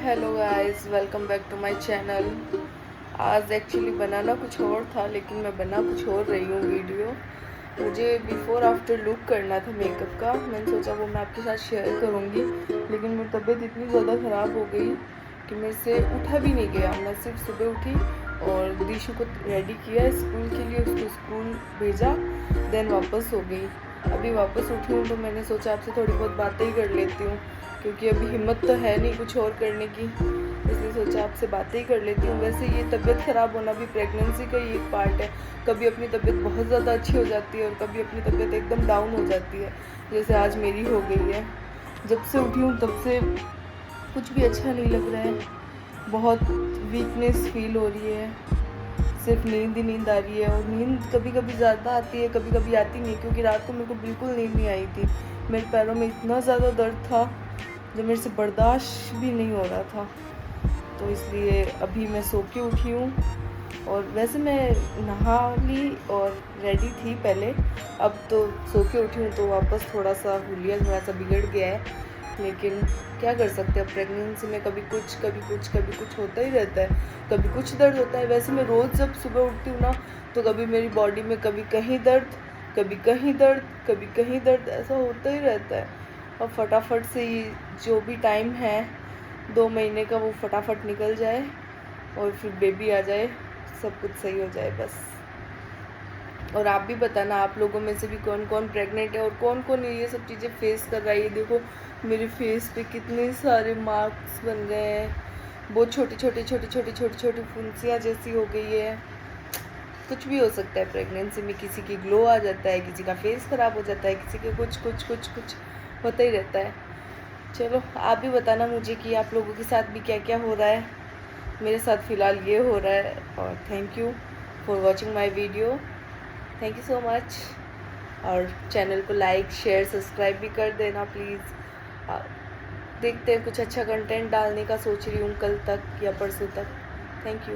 Hello guys, welcome back to my channel. आज actually बनाना कुछ और था, लेकिन मैं बना कुछ और रही हूँ वीडियो। मुझे बिफ़ोर आफ्टर लुक करना था मेकअप का। मैंने सोचा वो मैं आपके साथ शेयर करूँगी, लेकिन मेरी तबीयत इतनी ज़्यादा ख़राब हो गई कि मेरे से उठा भी नहीं गया। मैं सिर्फ सुबह उठी और दिशु को रेडी किया स्कूल के लिए, उसको स्कूल भेजा, देन वापस हो गई। अभी वापस उठी हूँ तो मैंने सोचा आपसे थोड़ी बहुत बातें ही कर लेती हूँ, क्योंकि अभी हिम्मत तो है नहीं कुछ और करने की, इसलिए सोचा आपसे बातें ही कर लेती हूँ। वैसे ये तबीयत ख़राब होना भी प्रेगनेंसी का ही एक पार्ट है। कभी अपनी तबीयत बहुत ज़्यादा अच्छी हो जाती है और कभी अपनी तबीयत एकदम डाउन हो जाती है, जैसे आज मेरी हो गई है। जब से उठी हूँ तब से कुछ भी अच्छा नहीं लग रहा है, बहुत वीकनेस फील हो रही है, सिर्फ नींद ही नींद आ रही है। और नींद कभी कभी ज़्यादा आती है, कभी कभी आती नहीं, क्योंकि रात को मेरे को बिल्कुल नींद नहीं आई थी। मेरे पैरों में इतना ज़्यादा दर्द था जो मेरे से बर्दाश्त भी नहीं हो रहा था, तो इसलिए अभी मैं सो के उठी हूँ। और वैसे मैं नहा ली और रेडी थी पहले, अब तो सो के उठी हूँ तो वापस थोड़ा सा हुलिया थोड़ा सा बिगड़ गया है, लेकिन क्या कर सकते हैं। प्रेगनेंसी में कभी कुछ होता ही रहता है, कभी कुछ दर्द होता है। वैसे मैं रोज़ जब सुबह उठती हूँ ना, तो कभी मेरी बॉडी में कभी कहीं दर्द, कभी कहीं दर्द, कभी कहीं दर्द, ऐसा होता ही रहता है। और फटाफट से ये जो भी टाइम है 2 महीने का, वो फटाफट निकल जाए और फिर बेबी आ जाए, सब कुछ सही हो जाए बस। और आप भी बताना, आप लोगों में से भी कौन कौन प्रेग्नेंट है और कौन कौन ये सब चीज़ें फेस कर रहा है। ये देखो मेरे फेस पे कितने सारे मार्क्स बन गए हैं, बहुत छोटी फुंसियाँ जैसी हो गई है। कुछ भी हो सकता है प्रेगनेंसी में, किसी की ग्लो आ जाता है, किसी का फेस ख़राब हो जाता है, किसी के कुछ होता ही रहता है। चलो आप भी बताना मुझे कि आप लोगों के साथ भी क्या क्या हो रहा है। मेरे साथ फ़िलहाल ये हो रहा है। और thank you for watching my video, thank you so much. और चैनल को लाइक शेयर सब्सक्राइब भी कर देना प्लीज़। देखते हैं, कुछ अच्छा कंटेंट डालने का सोच रही हूँ कल तक या परसों तक। Thank you.